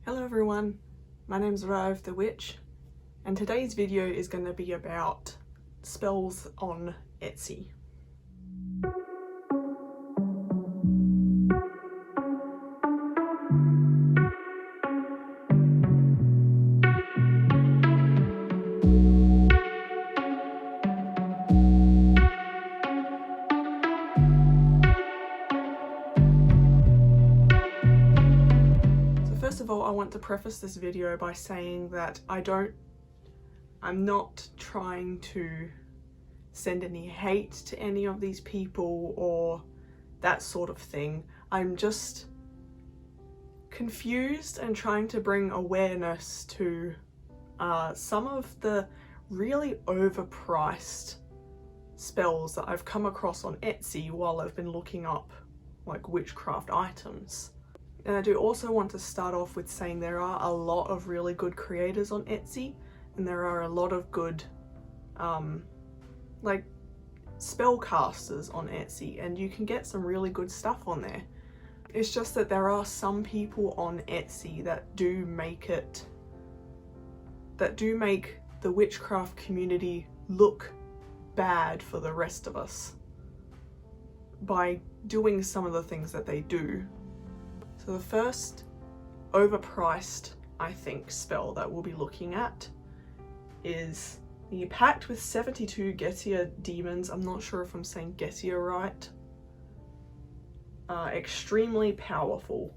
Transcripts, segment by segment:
Hello everyone, my name's Rav the Witch, and today's video is going to be about spells on Etsy. First of all, I want to preface this video by saying that I'm not trying to send any hate to any of these people or that sort of thing. I'm just confused and trying to bring awareness to some of the really overpriced spells that I've come across on Etsy while I've been looking up like witchcraft items. And I do also want to start off with saying there are a lot of really good creators on Etsy, and there are a lot of good like spellcasters on Etsy, and you can get some really good stuff on there. It's just that there are some people on Etsy that do make the witchcraft community look bad for the rest of us by doing some of the things that they do. So the first overpriced, I think, spell that we'll be looking at is the Pact with 72 Getia Demons. I'm not sure if I'm saying Getia right. Extremely powerful.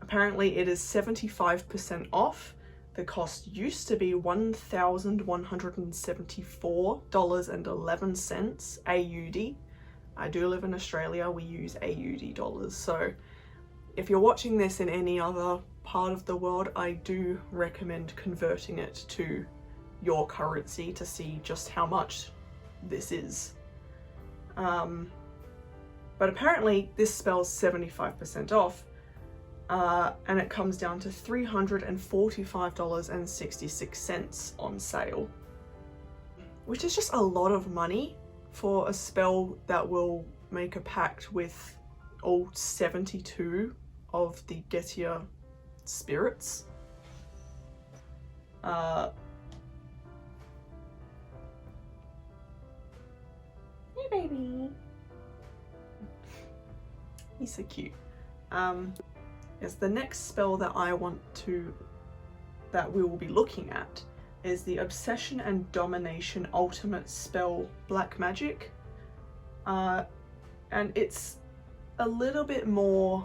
Apparently it is 75% off. The cost used to be $1,174.11 AUD. I do live in Australia, we use AUD dollars, so if you're watching this in any other part of the world, I do recommend converting it to your currency to see just how much this is. But apparently this spell's 75% off, and it comes down to $345.66 on sale, which is just a lot of money for a spell that will make a pact with all 72 of the Getia spirits. Hey baby! He's so cute. Yes, the next spell that we will be looking at is the Obsession and Domination Ultimate Spell Black Magic. And it's a little bit more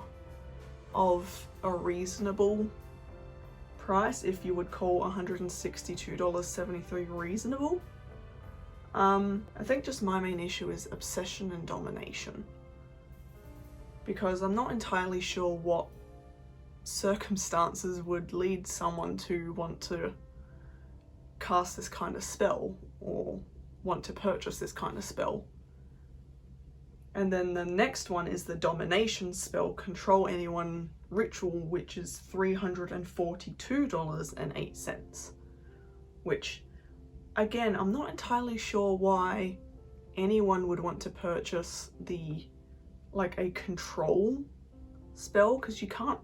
of a reasonable price, if you would call $162.73 reasonable. I think just my main issue is Obsession and Domination, because I'm not entirely sure what circumstances would lead someone to want to cast this kind of spell or want to purchase this kind of spell. And then the next one is the Domination spell, Control Anyone Ritual, which is $342.08, which again, I'm not entirely sure why anyone would want to purchase a control spell, because you can't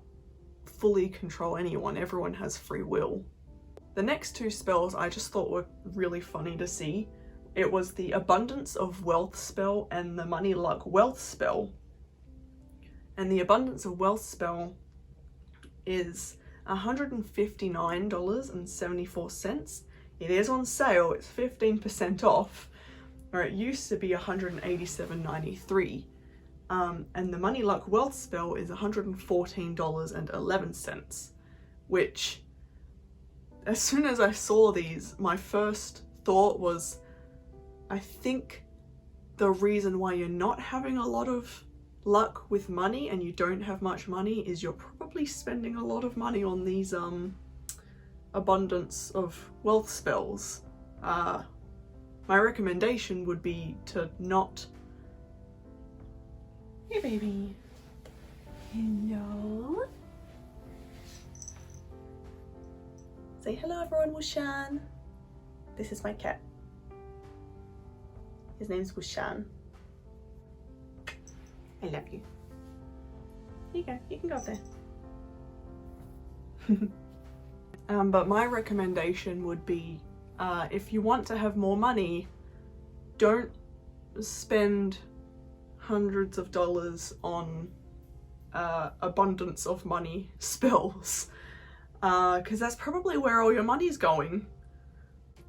fully control anyone, everyone has free will. The next two spells I just thought were really funny to see. It was the Abundance of Wealth spell and the Money Luck Wealth spell. And the Abundance of Wealth spell is $159.74. It is on sale, it's 15% off, or it used to be $187.93. And the Money Luck Wealth spell is $114.11, which, as soon as I saw these, my first thought was, I think the reason why you're not having a lot of luck with money and you don't have much money is you're probably spending a lot of money on these Abundance of Wealth spells. My recommendation would be to not... Hey baby. Hello. Say hello everyone, Wushan. This is my cat. His name's Wushan. I love you. Here you go, you can go up there. But my recommendation would be, if you want to have more money, don't spend hundreds of dollars on abundance of money spells, because that's probably where all your money's going.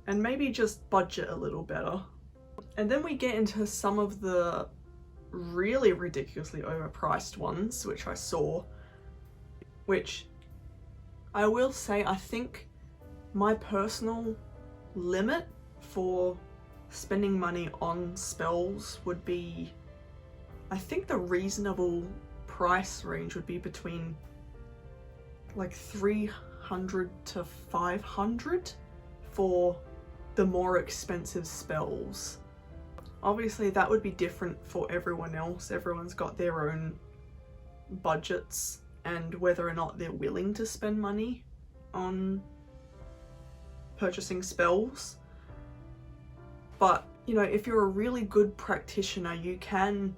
And maybe just budget a little better. And then we get into some of the really ridiculously overpriced ones, which I saw, which I will say, I think my personal limit for spending money on spells would be, I think the reasonable price range would be between like 300 to 500 for the more expensive spells. Obviously that would be different for everyone else. Everyone's got their own budgets and whether or not they're willing to spend money on purchasing spells. But, you know, if you're a really good practitioner, you can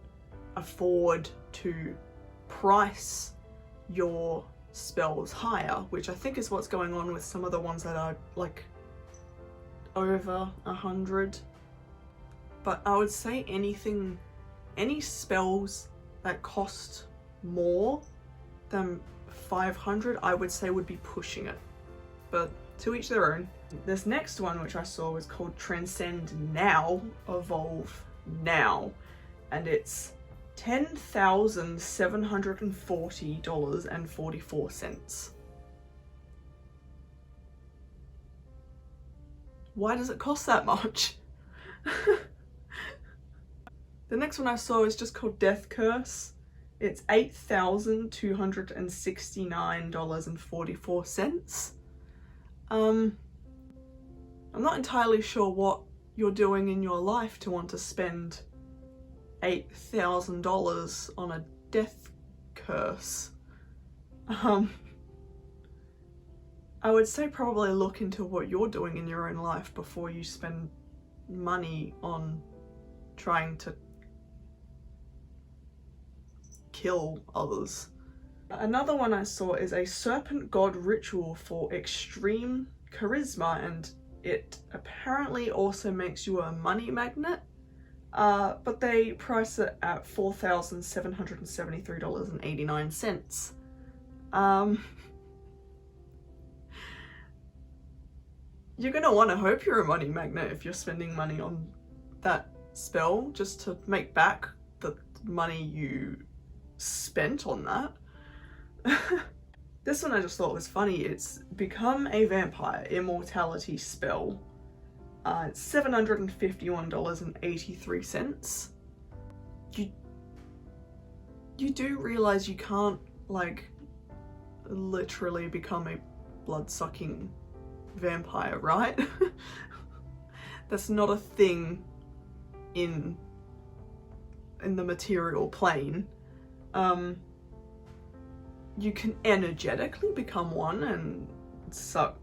afford to price your spells higher, which I think is what's going on with some of the ones that are like over 100. But I would say any spells that cost more than 500, I would say would be pushing it. But to each their own. This next one, which I saw, was called Transcend Now, Evolve Now, and it's $10,740.44. Why does it cost that much? The next one I saw is just called Death Curse. It's $8,269.44. I'm not entirely sure what you're doing in your life to want to spend $8,000 on a death curse. I would say probably look into what you're doing in your own life before you spend money on trying to kill others. Another one I saw is a Serpent God ritual for extreme charisma, and it apparently also makes you a money magnet, but they price it at $4,773.89. You're gonna want to hope you're a money magnet if you're spending money on that spell just to make back the money you spent on that. This one I just thought was funny. It's Become a Vampire Immortality Spell. It's $751.83. You do realize you can't, like, literally become a blood-sucking vampire, right? That's not a thing in the material plane. You can energetically become one and suck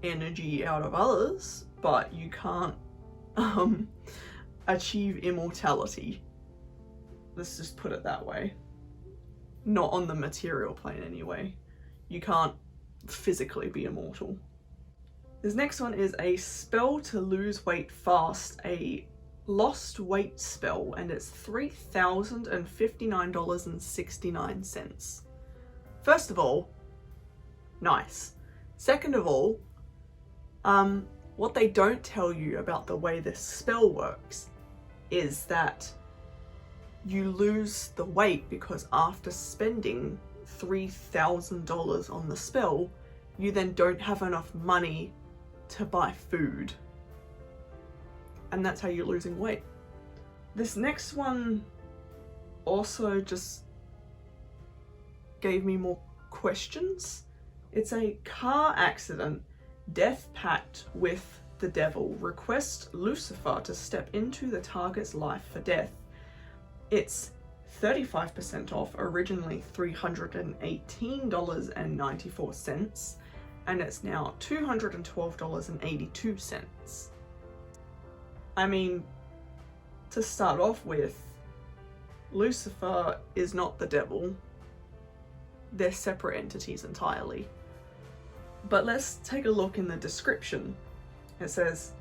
energy out of others, but you can't achieve immortality. Let's just put it that way. Not on the material plane anyway. You can't physically be immortal. This next one is a spell to lose weight fast, a lost weight spell, and it's $3,059.69. First of all, nice. Second of all, what they don't tell you about the way this spell works is that you lose the weight because after spending $3,000 on the spell, you then don't have enough money to buy food. And that's how you're losing weight. This next one also just gave me more questions. It's a car accident, death pact with the devil. Request Lucifer to step into the target's life for death. It's 35% off, originally $318.94, and it's now $212.82. I mean, to start off with, Lucifer is not the devil. They're separate entities entirely. But let's take a look in the description. It says,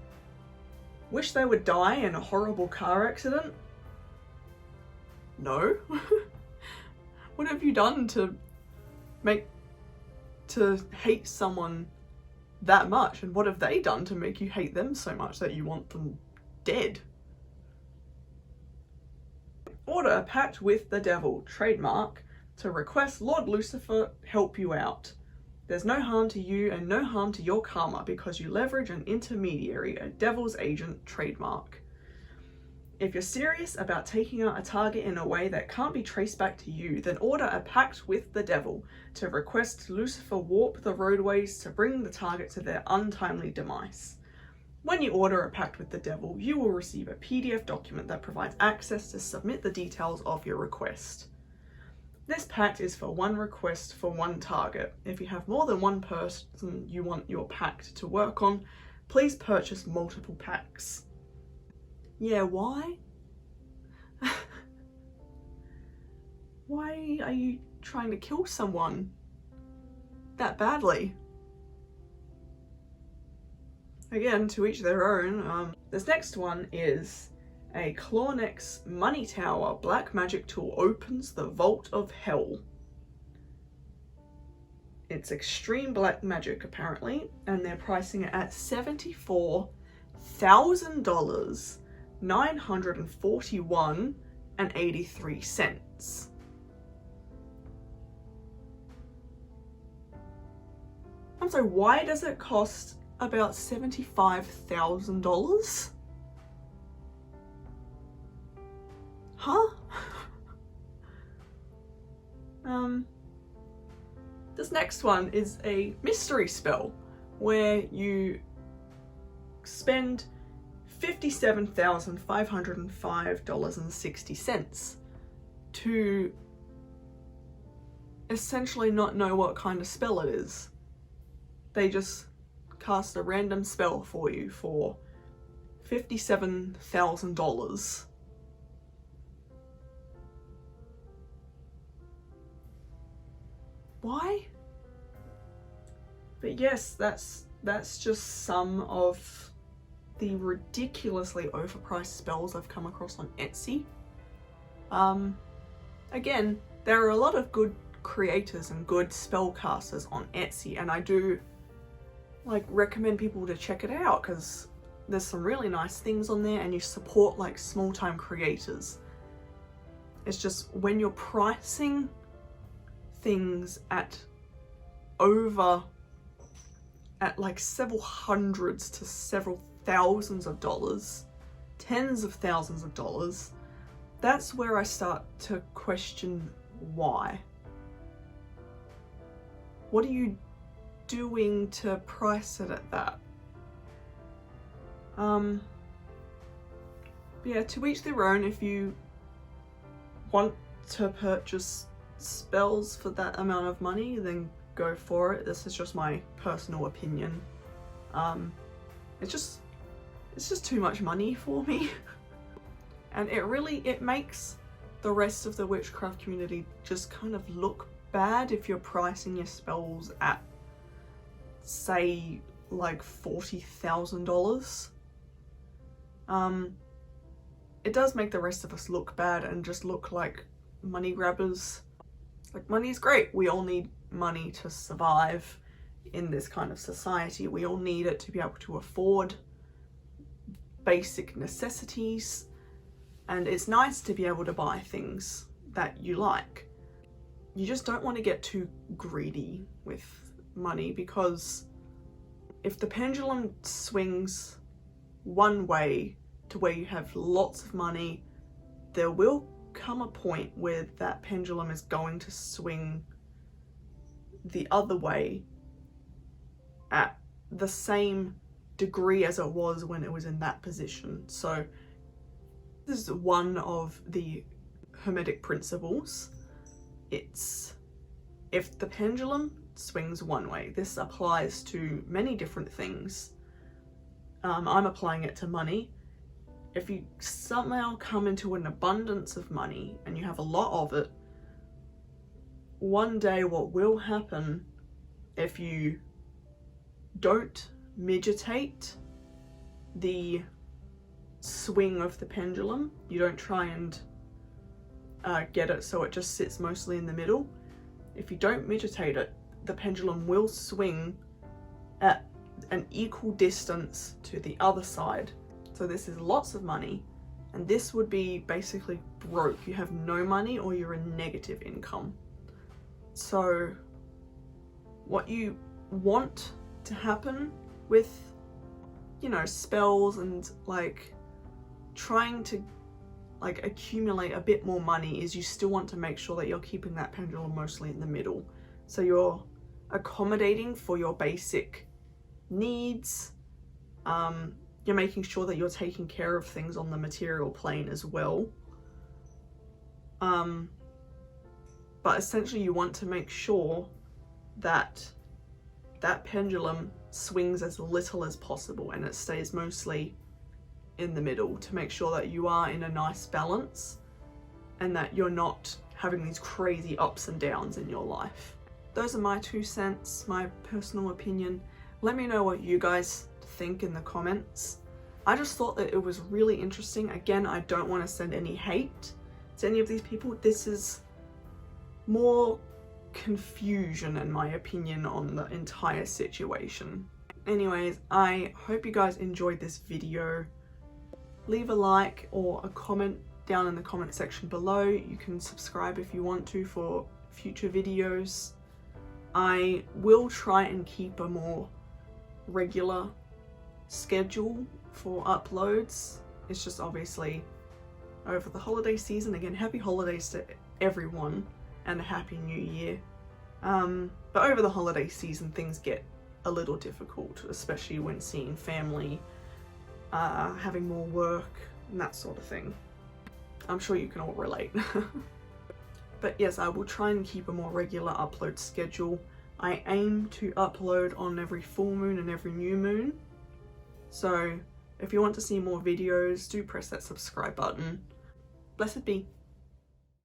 wish they would die in a horrible car accident? No. What have you done to hate someone that much? And what have they done to make you hate them so much that you want them dead? Order a pact with the devil, trademark, to request Lord Lucifer help you out. There's no harm to you and no harm to your karma because you leverage an intermediary, a devil's agent, trademark. If you're serious about taking out a target in a way that can't be traced back to you, then order a pact with the devil to request Lucifer warp the roadways to bring the target to their untimely demise. When you order a pact with the devil, you will receive a PDF document that provides access to submit the details of your request. This pact is for one request for one target. If you have more than one person you want your pact to work on, please purchase multiple packs. Yeah, why? Why are you trying to kill someone that badly? Again, to each their own. This next one is a Clawnex Money Tower black magic tool opens the vault of hell. It's extreme black magic apparently, and they're pricing it at $74,000, $941.83. I'm sorry, why does it cost about $75,000? Huh? This next one is a mystery spell where you spend $57,505.60 to essentially not know what kind of spell it is. They just cast a random spell for you for $57,000. Why? But yes, that's just some of the ridiculously overpriced spells I've come across on Etsy. Again, there are a lot of good creators and good spellcasters on Etsy, and I do recommend people to check it out because there's some really nice things on there and you support small-time creators. It's just when you're pricing things at several hundreds to several thousands of dollars, tens of thousands of dollars, that's where I start to question why. What are you doing to price it at that? Yeah, to each their own. If you want to purchase spells for that amount of money, then go for it. This is just my personal opinion. It's just too much money for me. And it makes the rest of the witchcraft community just kind of look bad if you're pricing your spells at, say, $40,000. It does make the rest of us look bad and just look like money grabbers. Money is great. We all need money to survive in this kind of society. We all need it to be able to afford basic necessities, and it's nice to be able to buy things that you like. You just don't want to get too greedy with money, because if the pendulum swings one way to where you have lots of money, there will come a point where that pendulum is going to swing the other way at the same degree as it was when it was in that position. So this is one of the Hermetic principles. It's if the pendulum swings one way. This applies to many different things. I'm applying it to money. If you somehow come into an abundance of money and you have a lot of it, one day what will happen if you don't midgetate the swing of the pendulum. You don't try and get it so it just sits mostly in the middle. If you don't midgetate it, the pendulum will swing at an equal distance to the other side. So this is lots of money, and this would be basically broke. You have no money or you're in negative income. So what you want to happen with, you know, spells and like trying to like accumulate a bit more money is you still want to make sure that you're keeping that pendulum mostly in the middle. So you're accommodating for your basic needs. You're making sure that you're taking care of things on the material plane as well. But essentially you want to make sure that that pendulum swings as little as possible and it stays mostly in the middle, to make sure that you are in a nice balance and that you're not having these crazy ups and downs in your life. Those are my 2 cents, my personal opinion. Let me know what you guys think in the comments. I just thought that it was really interesting. Again, I don't want to send any hate to any of these people. This is more confusion in my opinion on the entire situation. Anyways, I hope you guys enjoyed this video. Leave a like or a comment down in the comment section below. You can subscribe if you want to for future videos. I will try and keep a more regular schedule for uploads. It's just obviously over the holiday season. Again, happy holidays to everyone and a happy new year. But over the holiday season things get a little difficult, especially when seeing family, having more work and that sort of thing. I'm sure you can all relate. But yes, I will try and keep a more regular upload schedule. I aim to upload on every full moon and every new moon. So if you want to see more videos, do press that subscribe button. Blessed be.